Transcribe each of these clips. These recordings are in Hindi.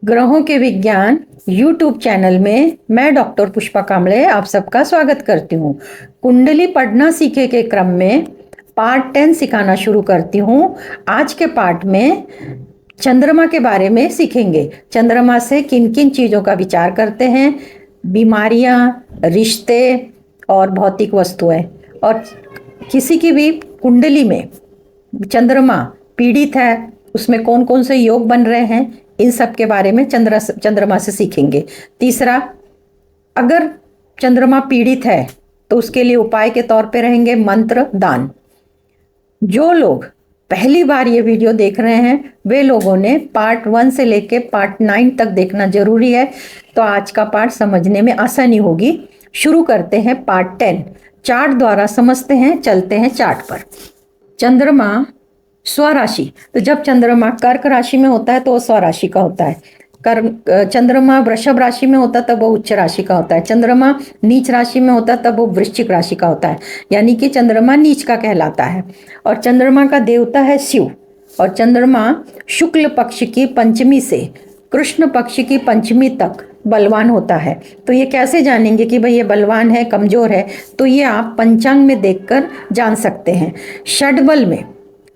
ग्रहों के विज्ञान यूट्यूब चैनल में मैं डॉक्टर पुष्पा कांबळे आप सबका स्वागत करती हूँ। कुंडली पढ़ना सीखे के क्रम में पार्ट 10 सिखाना शुरू करती हूँ। आज के पार्ट में चंद्रमा के बारे में सीखेंगे। चंद्रमा से किन किन चीज़ों का विचार करते हैं, बीमारियाँ, रिश्ते और भौतिक वस्तुएं, और किसी की भी कुंडली में चंद्रमा पीड़ित है उसमें कौन कौन से योग बन रहे हैं, इन सब के बारे में चंद्रमा से सीखेंगे। तीसरा, अगर चंद्रमा पीड़ित है तो उसके लिए उपाय के तौर पे रहेंगे मंत्र दान। जो लोग पहली बार ये वीडियो देख रहे हैं वे लोगों ने पार्ट 1 से लेके पार्ट 9 तक देखना जरूरी है, तो आज का पार्ट समझने में आसानी होगी। शुरू करते हैं पार्ट 10। चार्ट द्वारा समझते हैं, चलते हैं चार्ट पर। चंद्रमा स्वराशि, तो जब चंद्रमा कर्क राशि में होता है तो वो स्वराशि का होता है। चंद्रमा वृषभ राशि में होता है तब वो उच्च राशि का होता है। चंद्रमा नीच राशि में होता है तब वो वृश्चिक राशि का होता है, यानी कि चंद्रमा नीच का कहलाता है। और चंद्रमा का देवता है शिव। और चंद्रमा शुक्ल पक्ष की पंचमी से कृष्ण पक्ष की पंचमी तक बलवान होता है। तो ये कैसे जानेंगे कि भाई ये बलवान है कमजोर है, तो ये आप पंचांग में देखकर जान सकते हैं। षडबल में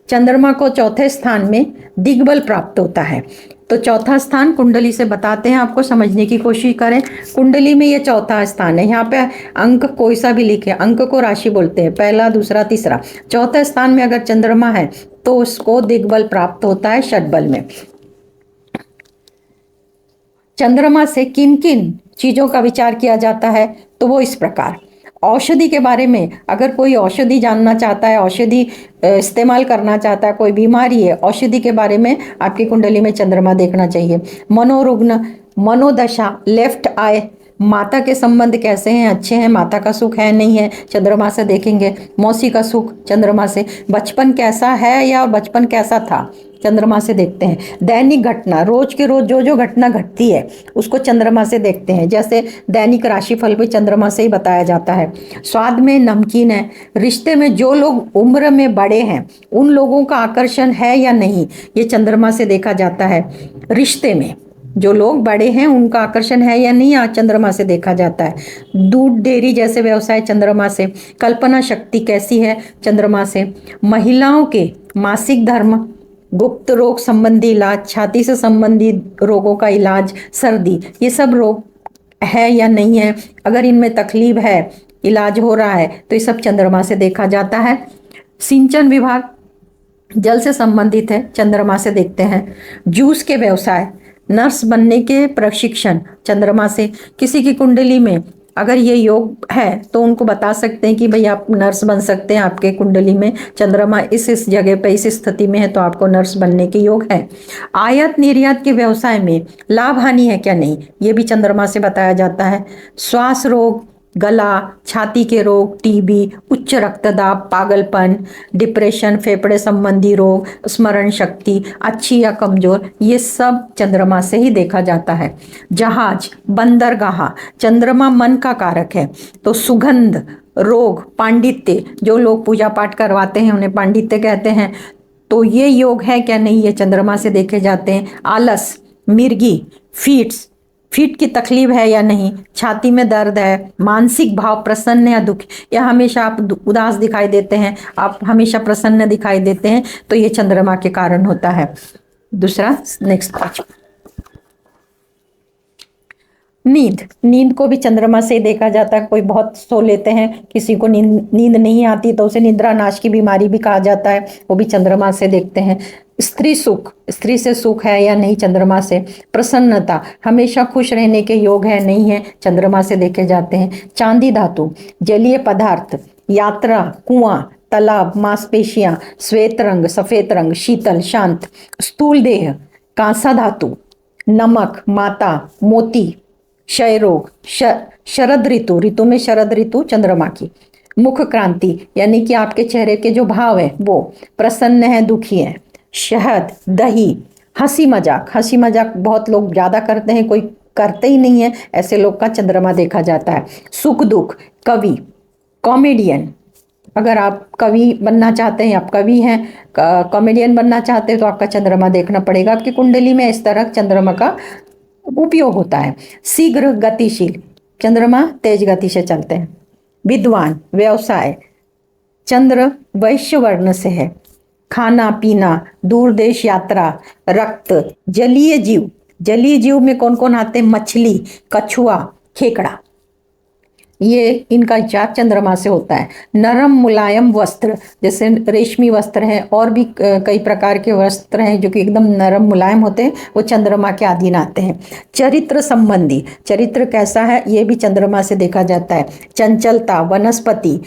चंद्रमा को चौथे स्थान में दिग्बल प्राप्त होता है। तो चौथा स्थान कुंडली से बताते हैं, आपको समझने की कोशिश करें। कुंडली में ये चौथा स्थान है। यहाँ पे अंक कोई सा भी लिखे, अंक को राशि बोलते हैं, पहला दूसरा तीसरा। चौथे स्थान में अगर चंद्रमा है तो उसको दिग्बल प्राप्त होता है षडबल में। चंद्रमा से किन किन चीजों का विचार किया जाता है, तो वो इस प्रकार। औषधि के बारे में, अगर कोई औषधि जानना चाहता है, औषधि इस्तेमाल करना चाहता है, कोई बीमारी है, औषधि के बारे में आपकी कुंडली में चंद्रमा देखना चाहिए। मनोरुग्ण, मनोदशा, लेफ्ट आई, माता के संबंध कैसे हैं, अच्छे हैं, माता का सुख है नहीं है, चंद्रमा से देखेंगे। मौसी का सुख चंद्रमा से, बचपन कैसा है या बचपन कैसा था, चंद्रमा से देखते हैं। दैनिक घटना, रोज के रोज जो जो घटना घटती है उसको चंद्रमा से देखते हैं, जैसे दैनिक राशिफल भी चंद्रमा से ही बताया जाता है। स्वाद में नमकीन है, रिश्ते में जो लोग उम्र में बड़े हैं उन लोगों का आकर्षण है या नहीं, ये चंद्रमा से देखा जाता है। रिश्ते में जो लोग बड़े हैं उनका आकर्षण है या नहीं, चंद्रमा से देखा जाता है। दूध डेयरी जैसे व्यवसाय चंद्रमा से। कल्पना शक्ति कैसी है, चंद्रमा से। महिलाओं के मासिक धर्म, गुप्त रोग संबंधी इलाज, छाती से संबंधित रोगों का इलाज, सर्दी, ये सब रोग है या नहीं है, अगर इनमें तकलीफ है, इलाज हो रहा है, तो ये सब चंद्रमा से देखा जाता है। सिंचन विभाग जल से संबंधित है, चंद्रमा से देखते हैं। जूस के व्यवसाय, नर्स बनने के प्रशिक्षण, चंद्रमा से। किसी की कुंडली में अगर ये योग है तो उनको बता सकते हैं कि भाई आप नर्स बन सकते हैं, आपके कुंडली में चंद्रमा इस जगह पे इस स्थिति में है तो आपको नर्स बनने के योग है। आयात निर्यात के व्यवसाय में लाभ हानि है क्या नहीं, ये भी चंद्रमा से बताया जाता है। श्वास रोग, गला, छाती के रोग, टीबी, उच्च रक्तदाब, पागलपन, डिप्रेशन, फेफड़े संबंधी रोग, स्मरण शक्ति अच्छी या कमजोर, ये सब चंद्रमा से ही देखा जाता है। जहाज, बंदरगाह, चंद्रमा मन का कारक है, तो सुगंध, रोग, पांडित्य, जो लोग पूजा पाठ करवाते हैं उन्हें पांडित्य कहते हैं, तो ये योग है क्या नहीं, ये चंद्रमा से देखे जाते हैं। आलस, मिर्गी, फीट की तकलीफ है या नहीं, छाती में दर्द है, मानसिक भाव प्रसन्न या दुख, या हमेशा आप उदास दिखाई देते हैं, आप हमेशा प्रसन्न दिखाई देते हैं, तो ये चंद्रमा के कारण होता है। दूसरा, नेक्स्ट पाँच, नींद को भी चंद्रमा से देखा जाता है। कोई बहुत सो लेते हैं, किसी को नींद नहीं आती तो उसे निद्रा नाश की बीमारी भी कहा जाता है, वो भी चंद्रमा से देखते हैं। स्त्री सुख, स्त्री से सुख है या नहीं, चंद्रमा से। प्रसन्नता, हमेशा खुश रहने के योग है नहीं है, चंद्रमा से देखे जाते हैं। चांदी धातु, जलीय पदार्थ, यात्रा, कुआं, तालाब, मांसपेशियां, श्वेत रंग, सफेद रंग, शीतल, शांत। स्थूल देह, कांसा धातु, नमक, माता, मोती, क्षय रोग, शरद ऋतु, ऋतु में शरद ऋतु चंद्रमा की। मुख क्रांति, यानी कि आपके चेहरे के जो भाव है वो प्रसन्न है, दुखी है। शहद, दही, हंसी मजाक बहुत लोग ज्यादा करते हैं, कोई करते ही नहीं है, ऐसे लोग का चंद्रमा देखा जाता है। सुख दुख, कवि, कॉमेडियन, अगर आप कवि बनना चाहते हैं, आप कवि हैं, कॉमेडियन बनना चाहते हैं, तो आपका चंद्रमा देखना पड़ेगा। आपकी कुंडली में इस तरह चंद्रमा का उपयोग होता है। शीघ्र गतिशील, चंद्रमा तेज गति से चलते हैं। विद्वान, व्यवसाय, चंद्र वैश्य वर्ण से है। खाना पीना, दूर देश यात्रा, रक्त, जलीय जीव। जलीय जीव में कौन कौन आते हैं? मछली, कछुआ, खेकड़ा। ये इनका विचार चंद्रमा से होता है। नरम मुलायम वस्त्र, जैसे रेशमी वस्त्र हैं और भी कई प्रकार के वस्त्र हैं जो कि एकदम नरम मुलायम होते हैं, वो चंद्रमा के अधीन आते हैं। चरित्र संबंधी, चरित्र कैसा है ये भी चंद्रमा से देखा जाता है। चंचलता, वनस्पति,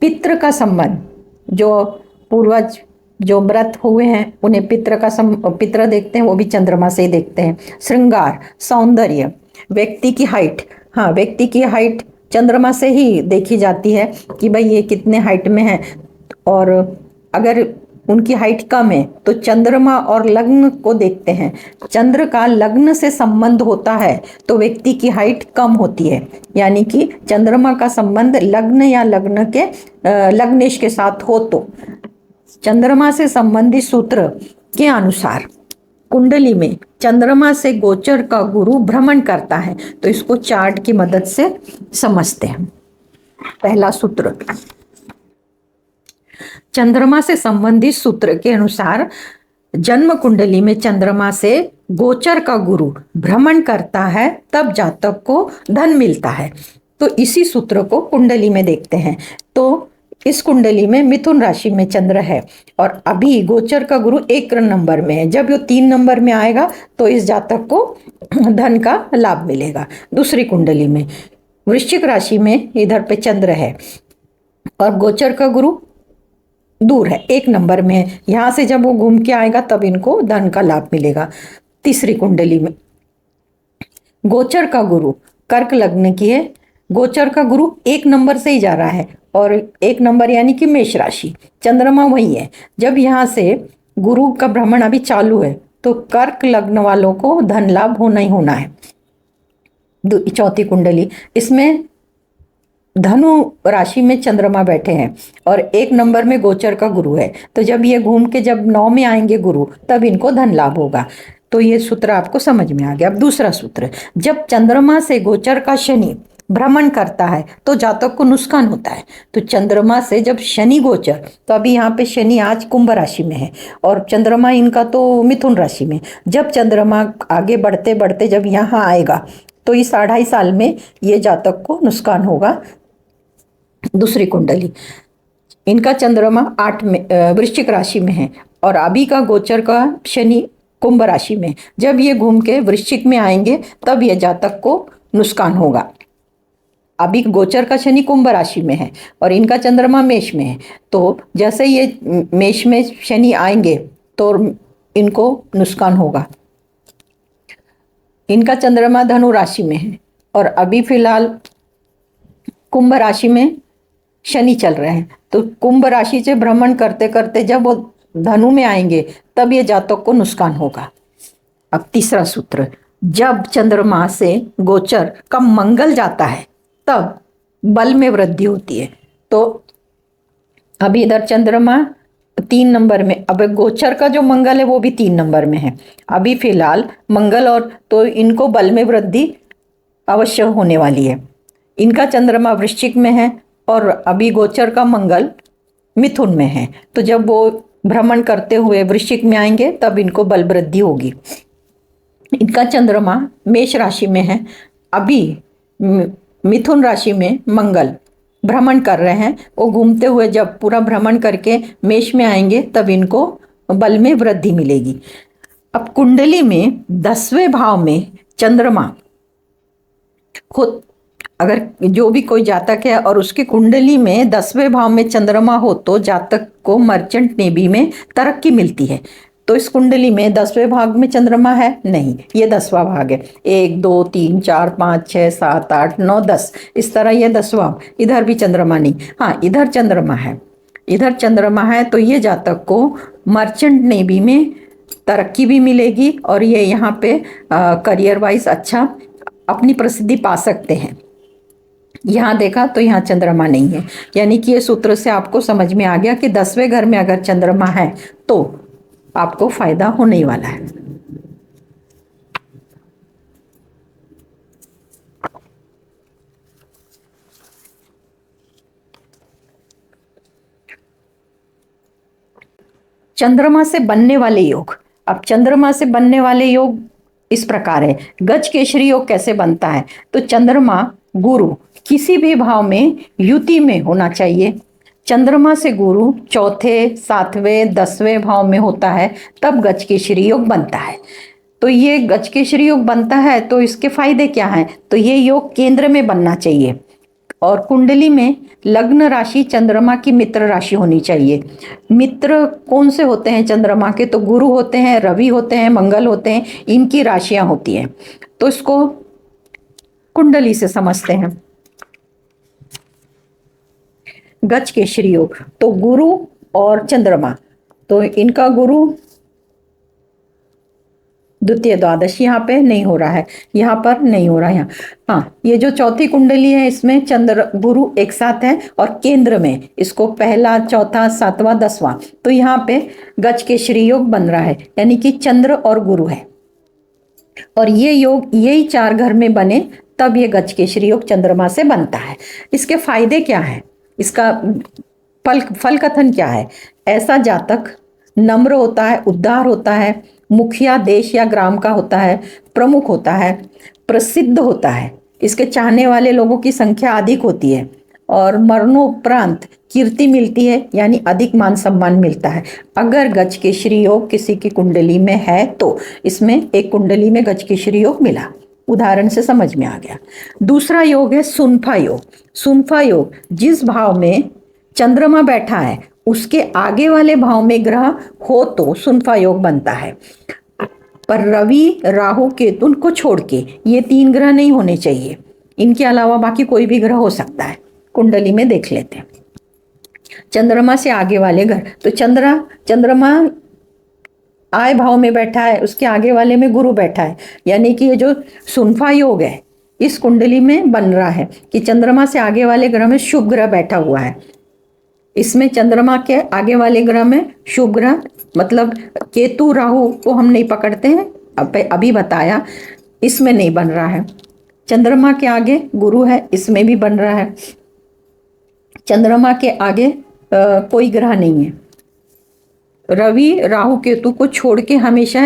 पितृ का संबंध, जो पूर्वज जो मृत हुए हैं उन्हें पितृ देखते हैं, वो भी चंद्रमा से ही देखते हैं। श्रृंगार, सौंदर्य, व्यक्ति की हाइट, हाँ व्यक्ति की हाइट चंद्रमा से ही देखी जाती है कि भाई ये कितने हाइट में है। और अगर उनकी हाइट कम है तो चंद्रमा और लग्न को देखते हैं। चंद्र का लग्न से संबंध होता है तो व्यक्ति की हाइट कम होती है, यानी कि चंद्रमा का संबंध लग्न या लग्न के लग्नेश के साथ हो तो। चंद्रमा से संबंधित सूत्र के अनुसार कुंडली में चंद्रमा से गोचर का गुरु भ्रमण करता है, तो इसको चार्ट की मदद से समझते हैं। पहला सूत्र, चंद्रमा से संबंधित सूत्र के अनुसार जन्म कुंडली में चंद्रमा से गोचर का गुरु भ्रमण करता है तब जातक को धन मिलता है। तो इसी सूत्र को कुंडली में देखते हैं। तो इस कुंडली में मिथुन राशि में चंद्र है और अभी गोचर का गुरु 1 नंबर में है। जब ये 3 नंबर में आएगा तो इस जातक को धन का लाभ मिलेगा। दूसरी कुंडली में वृश्चिक राशि में इधर पे चंद्र है और गोचर का गुरु दूर है, 1 नंबर में है। यहाँ से जब वो घूम के आएगा तब इनको धन का लाभ मिलेगा। तीसरी कुंडली में गोचर का गुरु कर्क लग्न की है। गोचर का गुरु 1 नंबर से ही जा रहा है और 1 नंबर यानी कि मेष राशि, चंद्रमा वही है। जब यहाँ से गुरु का भ्रमण अभी चालू है तो कर्क लग्न वालों को धन लाभ होना ही होना है। चौथी कुंडली, इसमें धनु राशि में चंद्रमा बैठे हैं और 1 नंबर में गोचर का गुरु है। तो जब ये घूम के जब 9 में आएंगे गुरु तब इनको धन लाभ होगा। तो ये सूत्र आपको समझ में आ गया। अब दूसरा सूत्र, जब चंद्रमा से गोचर का शनि भ्रमण करता है तो जातक को नुकसान होता है। तो चंद्रमा से जब शनि गोचर, तो अभी यहाँ पे शनि आज कुंभ राशि में है और चंद्रमा इनका तो मिथुन राशि में। जब चंद्रमा आगे बढ़ते बढ़ते जब यहाँ आएगा तो इस 2.5 साल में ये जातक को नुकसान होगा। दूसरी कुंडली, इनका चंद्रमा 8 में वृश्चिक राशि में है और अभी का गोचर का शनि कुंभ राशि में। जब ये घूम के वृश्चिक में आएंगे तब ये जातक को नुकसान होगा। अभी गोचर का शनि कुंभ राशि में है और इनका चंद्रमा मेष में है। तो जैसे ये मेष में शनि आएंगे तो इनको नुकसान होगा। इनका चंद्रमा धनु राशि में है और अभी फिलहाल कुंभ राशि में शनि चल रहे हैं। तो कुंभ राशि से भ्रमण करते करते जब वो धनु में आएंगे तब ये जातक को नुकसान होगा। अब तीसरा सूत्र, जब चंद्रमा से गोचर का मंगल जाता है तब बल में वृद्धि होती है। तो अभी इधर चंद्रमा 3 नंबर में, अब गोचर का जो मंगल है वो भी 3 नंबर में है अभी फिलहाल मंगल, और तो इनको बल में वृद्धि अवश्य होने वाली है। इनका चंद्रमा वृश्चिक में है और अभी गोचर का मंगल मिथुन में है। तो जब वो भ्रमण करते हुए वृश्चिक में आएंगे तब इनको बल वृद्धि होगी। इनका चंद्रमा मेष राशि में है, अभी मिथुन राशि में मंगल भ्रमण कर रहे हैं। वो घूमते हुए जब पूरा भ्रमण करके मेष में आएंगे तब इनको बल में वृद्धि मिलेगी। अब कुंडली में 10वें भाव में चंद्रमा खुद, अगर जो भी कोई जातक है और उसकी कुंडली में 10वें भाव में चंद्रमा हो तो जातक को मर्चेंट नेवी में तरक्की मिलती है। तो इस कुंडली में 10वें भाग में चंद्रमा है नहीं, ये 10वां भाग है। 1 2 3 4 5 6 7 8 9 10, इस तरह ये 10वां। इधर भी चंद्रमा नहीं, हाँ इधर चंद्रमा है, इधर चंद्रमा है। तो ये जातक को मर्चेंट नेवी में तरक्की भी मिलेगी और ये यहाँ पे करियर वाइज अच्छा अपनी प्रसिद्धि पा सकते हैं। यहाँ देखा तो यहाँ चंद्रमा नहीं है, यानी कि ये सूत्र से आपको समझ में आ गया कि 10वें घर में अगर चंद्रमा है तो आपको फायदा होने वाला है। चंद्रमा से बनने वाले योग। अब चंद्रमा से बनने वाले योग इस प्रकार है। गज केसरी योग कैसे बनता है? तो चंद्रमा गुरु किसी भी भाव में युति में होना चाहिए। चंद्रमा से गुरु चौथे, सातवें, 10वें भाव में होता है, तब गज केसरी योग बनता है। तो ये गज केसरी योग बनता है तो इसके फायदे क्या हैं? तो ये योग केंद्र में बनना चाहिए और कुंडली में लग्न राशि चंद्रमा की मित्र राशि होनी चाहिए। मित्र कौन से होते हैं चंद्रमा के? तो गुरु होते हैं, रवि होते हैं, मंगल होते हैं, इनकी राशियां होती हैं। तो इसको कुंडली से समझते हैं। गज केसरी योग तो गुरु और चंद्रमा, तो इनका गुरु द्वितीय द्वादश यहाँ पे नहीं हो रहा है, यहाँ पर नहीं हो रहा है। यहाँ हाँ, ये जो चौथी कुंडली है इसमें चंद्र गुरु एक साथ है और केंद्र में इसको पहला, चौथा, सातवां, 10वां, तो यहाँ पे गज केसरी योग बन रहा है, यानी कि चंद्र और गुरु है। और ये योग यही 4 घर में बने तब ये गज केसरी योग चंद्रमा से बनता है। इसके फायदे क्या है? इसका फल कथन क्या है? ऐसा जातक नम्र होता है, उदार होता है, मुखिया देश या ग्राम का होता है, प्रमुख होता है, प्रसिद्ध होता है, इसके चाहने वाले लोगों की संख्या अधिक होती है और मरणोपरांत कीर्ति मिलती है, यानी अधिक मान सम्मान मिलता है। अगर गज केसरी योग किसी की कुंडली में है तो इसमें एक कुंडली में गज केसरी योग मिला, उदाहरण से समझ में आ गया। दूसरा योग है सुनफा योग। सुनफा योग जिस भाव में चंद्रमा बैठा है उसके आगे वाले भाव में ग्रह हो तो सुनफा योग बनता है। पर रवि, राहु, केतु को छोड़ के ये 3 ग्रह नहीं होने चाहिए। इनके अलावा बाकी कोई भी ग्रह हो सकता है। कुंडली में देख लेते हैं चंद्रमा से आगे वाले ग्रह। तो चंद्रमा आय भाव में बैठा है, उसके आगे वाले में गुरु बैठा है, यानी कि ये जो सुनफा योग है इस कुंडली में बन रहा है कि चंद्रमा से आगे वाले ग्रह में शुभ ग्रह बैठा हुआ है। इसमें चंद्रमा के आगे वाले ग्रह में शुभ ग्रह मतलब केतु, राहु को हम नहीं पकड़ते हैं, अभी बताया, इसमें नहीं बन रहा है। चंद्रमा के आगे गुरु है, इसमें भी बन रहा है। चंद्रमा के आगे कोई ग्रह नहीं है। रवि, राहु, केतु को छोड़ के हमेशा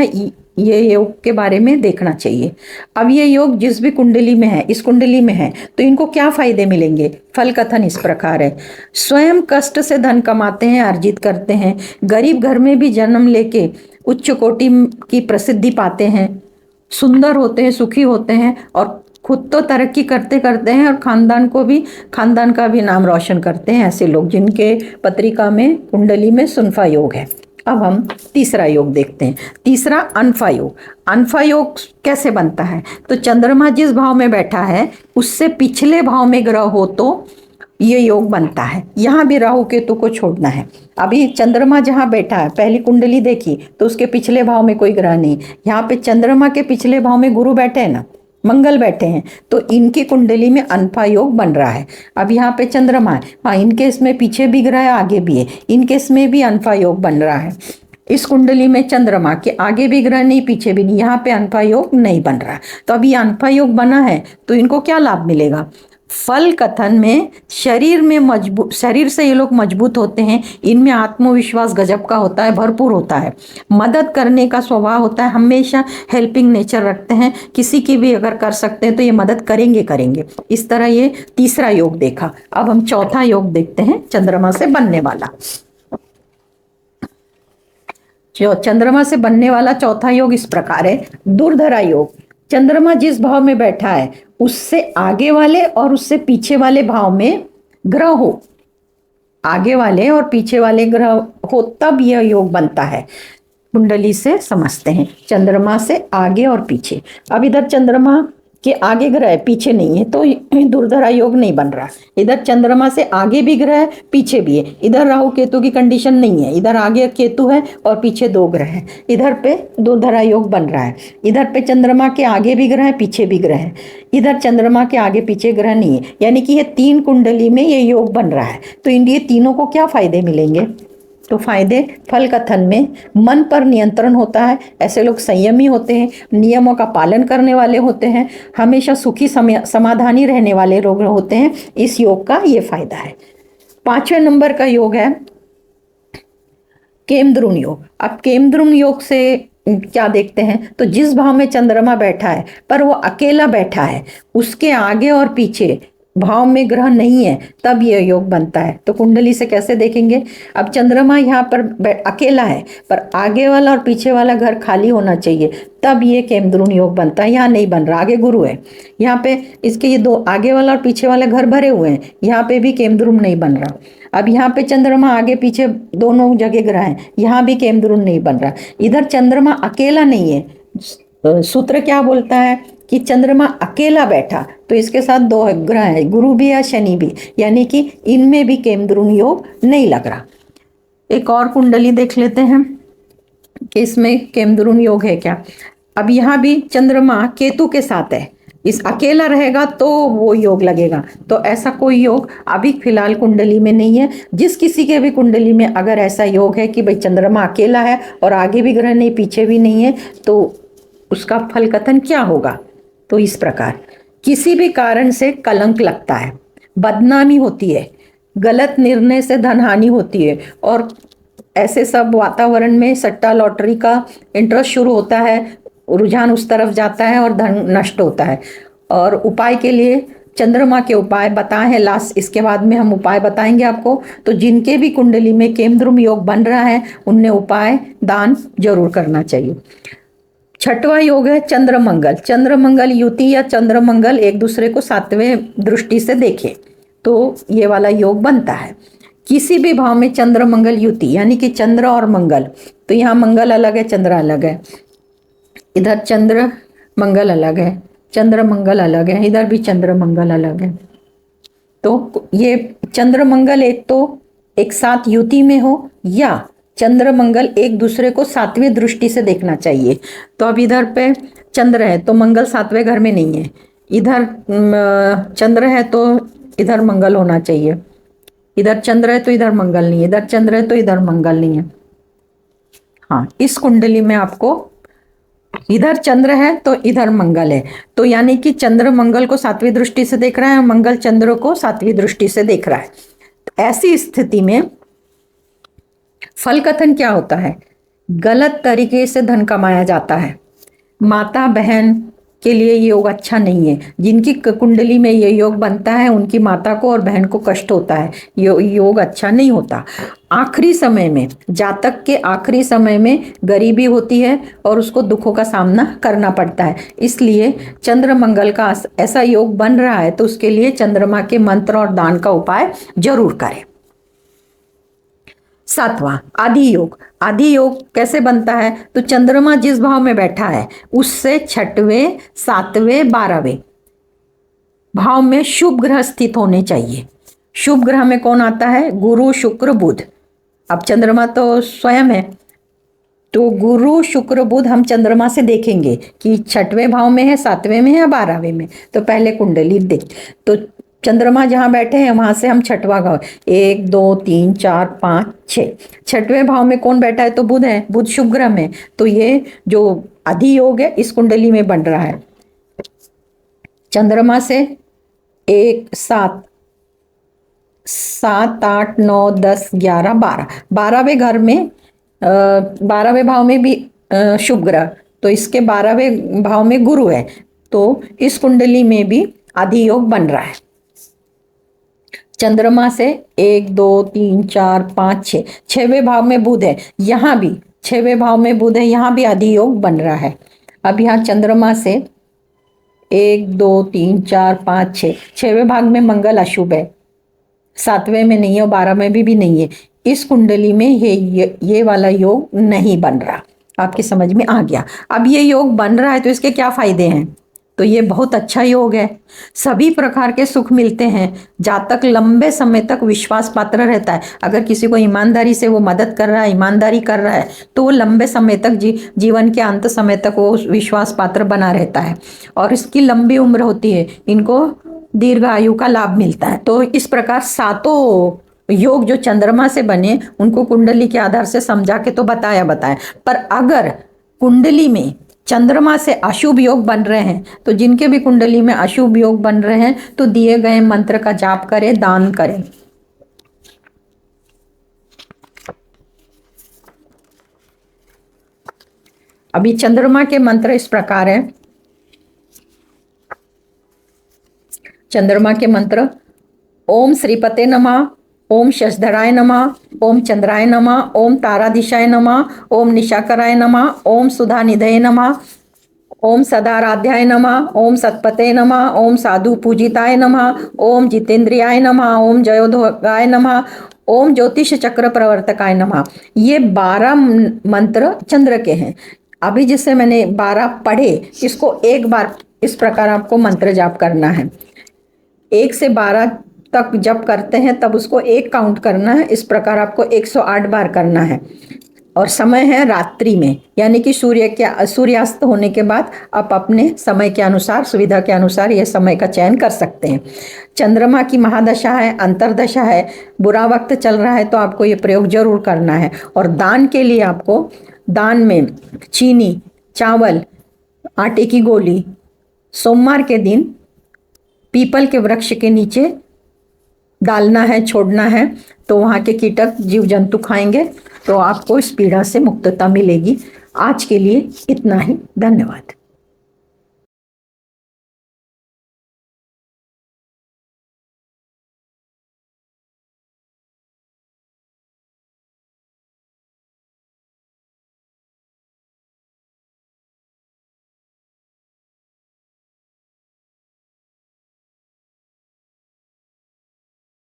ये योग के बारे में देखना चाहिए। अब ये योग जिस भी कुंडली में है, इस कुंडली में है, तो इनको क्या फायदे मिलेंगे? फल कथन इस प्रकार है। स्वयं कष्ट से धन कमाते हैं, अर्जित करते हैं, गरीब घर में भी जन्म लेके उच्च कोटि की प्रसिद्धि पाते हैं, सुंदर होते हैं, सुखी होते हैं और खुद तो तरक्की करते करते हैं और खानदान का भी नाम रोशन करते हैं। ऐसे लोग जिनके पत्रिका में कुंडली में सुनफा योग है। अब हम तीसरा योग देखते हैं। तीसरा अनफा योग। अनफा योग कैसे बनता है? तो चंद्रमा जिस भाव में बैठा है उससे पिछले भाव में ग्रह हो तो ये योग बनता है। यहाँ भी राहु केतु को छोड़ना है। अभी चंद्रमा जहाँ बैठा है, पहली कुंडली देखी तो उसके पिछले भाव में कोई ग्रह नहीं, यहाँ पे चंद्रमा के पिछले भाव में गुरु बैठे हैं ना, मंगल बैठे हैं, तो इनकी कुंडली में अनफा योग बन रहा है। अब यहाँ पे चंद्रमा है, हाँ, इनके इसमें पीछे भी ग्रह है, आगे भी है, इनके इसमें भी अनफा योग बन रहा है। इस कुंडली में चंद्रमा के आगे भी ग्रह नहीं, पीछे भी नहीं, यहाँ पे अनफा योग नहीं बन रहा। तो अभी अनफा योग बना है तो इनको क्या लाभ मिलेगा? फल कथन में शरीर से ये लोग मजबूत होते हैं, इनमें आत्मविश्वास गजब का होता है, भरपूर होता है, मदद करने का स्वभाव होता है, हमेशा हेल्पिंग नेचर रखते हैं, किसी की भी अगर कर सकते हैं तो ये मदद करेंगे। इस तरह ये तीसरा योग देखा। अब हम चौथा योग देखते हैं चंद्रमा से बनने वाला। जो चंद्रमा से बनने वाला चौथा योग इस प्रकार है। दुर्धरा योग। चंद्रमा जिस भाव में बैठा है उससे आगे वाले और उससे पीछे वाले भाव में ग्रह हो, आगे वाले और पीछे वाले ग्रह हो तब यह योग बनता है। कुंडली से समझते हैं चंद्रमा से आगे और पीछे। अब इधर चंद्रमा के आगे ग्रह है, पीछे नहीं है, तो दुर्धरा योग नहीं बन रहा। इधर चंद्रमा से आगे भी ग्रह है, पीछे भी है। इधर राहु केतु की कंडीशन नहीं है, इधर आगे केतु है और पीछे 2 ग्रह है, इधर पे दुर्धरा योग बन रहा है। इधर पे चंद्रमा के आगे भी ग्रह है, पीछे भी ग्रह है, इधर चंद्रमा के आगे पीछे ग्रह नहीं है, यानी कि ये 3 कुंडली में ये योग बन रहा है। तो ये तीनों को क्या फायदे मिलेंगे? तो फायदे फल कथन में मन पर नियंत्रण होता है, ऐसे लोग संयमी होते हैं, नियमों का पालन करने वाले होते हैं, हमेशा सुखी समाधानी रहने वाले लोग होते हैं। इस योग का ये फायदा है। 5वें नंबर का योग है केमद्रुम योग। अब केमद्रुम योग से क्या देखते हैं, तो जिस भाव में चंद्रमा बैठा है पर वो अकेला बैठा है, उसके आगे और पीछे भाव में ग्रह नहीं है, तब ये योग बनता है। तो कुंडली से कैसे देखेंगे, अब चंद्रमा यहाँ पर अकेला है पर आगे वाला और पीछे वाला घर खाली होना चाहिए, तब ये केमद्रुम योग बनता है। यहाँ नहीं बन रहा, आगे गुरु है, यहाँ पे इसके ये दो आगे वाला और पीछे वाला घर भरे हुए हैं, यहाँ पे भी केमद्रुम नहीं बन रहा। अब यहाँ पे चंद्रमा आगे पीछे दोनों जगह ग्रह हैं, यहाँ भी केमद्रुम नहीं बन रहा। इधर चंद्रमा अकेला नहीं है, सूत्र क्या बोलता है कि चंद्रमा अकेला बैठा, तो इसके साथ दो ग्रह है, गुरु भी है शनि भी, यानी कि इनमें भी केमद्रुम योग नहीं लग रहा। एक और कुंडली देख लेते हैं कि इसमें केमद्रुम योग है क्या। अब यहाँ भी चंद्रमा केतु के साथ है, इस अकेला रहेगा तो वो योग लगेगा, तो ऐसा कोई योग अभी फिलहाल कुंडली में नहीं है। जिस किसी के भी कुंडली में अगर ऐसा योग है कि भाई चंद्रमा अकेला है और आगे भी ग्रह नहीं पीछे भी नहीं है, तो उसका फल कथन क्या होगा, तो इस प्रकार किसी भी कारण से कलंक लगता है, बदनामी होती है, गलत निर्णय से धनहानि होती है, और ऐसे सब वातावरण में सट्टा लॉटरी का इंटरेस्ट शुरू होता है, रुझान उस तरफ जाता है और धन नष्ट होता है। और उपाय के लिए चंद्रमा के उपाय बताए हैं लास्ट, इसके बाद में हम उपाय बताएंगे आपको। तो जिनके भी कुंडली में केमद्रुम योग बन रहा है उनने उपाय दान जरूर करना चाहिए। छठवां योग है चंद्रमंगल। चंद्रमंगल युति या चंद्रमंगल एक दूसरे को सातवें दृष्टि से देखे तो ये वाला योग बनता है। किसी भी भाव में चंद्रमंगल युति यानी कि चंद्र और मंगल, तो यहाँ मंगल अलग है चंद्र अलग है, इधर चंद्र मंगल अलग है, चंद्र मंगल अलग है, इधर भी चंद्र मंगल अलग है। तो ये चंद्र मंगल एक तो एक साथ युति में हो या चंद्र मंगल एक दूसरे को सातवें दृष्टि से देखना चाहिए। तो अब इधर पे चंद्र है तो मंगल सातवें घर में नहीं है, इधर चंद्र है तो इधर मंगल होना चाहिए, इधर चंद्र है तो इधर मंगल नहीं है, इधर चंद्र है तो इधर मंगल नहीं है। हाँ, इस कुंडली में आपको इधर चंद्र है तो इधर मंगल है, तो यानी कि चंद्र मंगल को सातवीं दृष्टि से देख रहा है, मंगल चंद्र को सातवीं दृष्टि से देख रहा है। तो ऐसी स्थिति में फल कथन क्या होता है, गलत तरीके से धन कमाया जाता है, माता बहन के लिए ये योग अच्छा नहीं है। जिनकी कुंडली में ये योग बनता है उनकी माता को और बहन को कष्ट होता है, योग अच्छा नहीं होता। आखिरी समय में, जातक के आखिरी समय में गरीबी होती है और उसको दुखों का सामना करना पड़ता है। इसलिए चंद्र मंगल का ऐसा योग बन रहा है तो उसके लिए चंद्रमा के मंत्र और दान का उपाय जरूर करें। सातवां आदि योग। आदि योग कैसे बनता है, तो चंद्रमा जिस भाव में बैठा है उससे छठवें सातवें 12वें भाव में शुभ ग्रह स्थित होने चाहिए। शुभ ग्रह में कौन आता है, गुरु शुक्र बुध। अब चंद्रमा तो स्वयं है, तो गुरु शुक्र बुध हम चंद्रमा से देखेंगे कि छठवें भाव में है, सातवें में है या 12वें में। तो पहले कुंडली देख, तो चंद्रमा जहाँ बैठे हैं वहां से हम छठवां भाव 1 2 3 4 5 6 छठवें भाव में कौन बैठा है, तो बुध है, बुध शुभ ग्रह में। तो ये जो आदि योग है इस कुंडली में बन रहा है। चंद्रमा से 1 7 7 8 9 10 11 12 12वें घर में 12वें भाव में भी शुभ ग्रह, तो इसके 12वें भाव में गुरु है, तो इस कुंडली में भी आदि योग बन रहा है। चंद्रमा से 1 2 3 4 5 6 6वें भाव में बुध है, यहाँ भी 6वें भाव में बुध है, यहाँ भी आदि योग बन रहा है। अब यहाँ चंद्रमा से 1 2 3 4 5 6 6वें भाग में मंगल अशुभ है, 7वें में नहीं है और 12वें में भी नहीं है। इस कुंडली में ये वाला योग नहीं बन रहा। आपकी समझ में आ गया। अब ये योग बन रहा है तो इसके क्या फायदे हैं, तो ये बहुत अच्छा योग है, सभी प्रकार के सुख मिलते हैं, जातक लंबे समय तक विश्वास पात्र रहता है। अगर किसी को ईमानदारी से वो मदद कर रहा है, ईमानदारी कर रहा है, तो वो लंबे समय तक जीवन के अंत समय तक वो विश्वास पात्र बना रहता है और इसकी लंबी उम्र होती है, इनको दीर्घ आयु का लाभ मिलता है। तो इस प्रकार सातों योग जो चंद्रमा से बने उनको कुंडली के आधार से समझा के तो बताया। पर अगर कुंडली में चंद्रमा से अशुभ योग बन रहे हैं, तो जिनके भी कुंडली में अशुभ योग बन रहे हैं तो दिए गए मंत्र का जाप करें, दान करें। अभी चंद्रमा के मंत्र इस प्रकार है। चंद्रमा के मंत्र: ओम श्रीपते नमः, ओम शशधराय नमः, ओम चंद्राय नमः, ओम ताराधीशाय नमः, ओम निशाकराय नमः, ओम सुधानिधये नमः, ओम सदाराध्याय नमः, ओम सतपते नमः, ओम साधु पूजिताय नमः, ओम जितेंद्रियाय नमः, ओम जयोधगाय नमः, ओम ज्योतिष चक्र प्रवर्तकाय नमः। ये 12 मंत्र चंद्र के हैं। अभी जिससे मैंने 12 पढ़े, इसको एक बार इस प्रकार आपको मंत्र जाप करना है। 1 से 12 तक जब करते हैं तब उसको 1 काउंट करना है। इस प्रकार आपको 108 बार करना है। और समय है रात्रि में, यानी कि सूर्यास्त होने के बाद आप अपने समय के अनुसार, सुविधा के अनुसार ये समय का चयन कर सकते हैं। चंद्रमा की महादशा है, अंतरदशा है, बुरा वक्त चल रहा है, तो आपको ये प्रयोग जरूर करना है। और दान के लिए आपको दान में चीनी, चावल, आटे की गोली सोमवार के दिन पीपल के वृक्ष के नीचे डालना है, छोड़ना है। तो वहाँ के कीटक, जीव जंतु खाएंगे तो आपको इस पीड़ा से मुक्तता मिलेगी। आज के लिए इतना ही। धन्यवाद।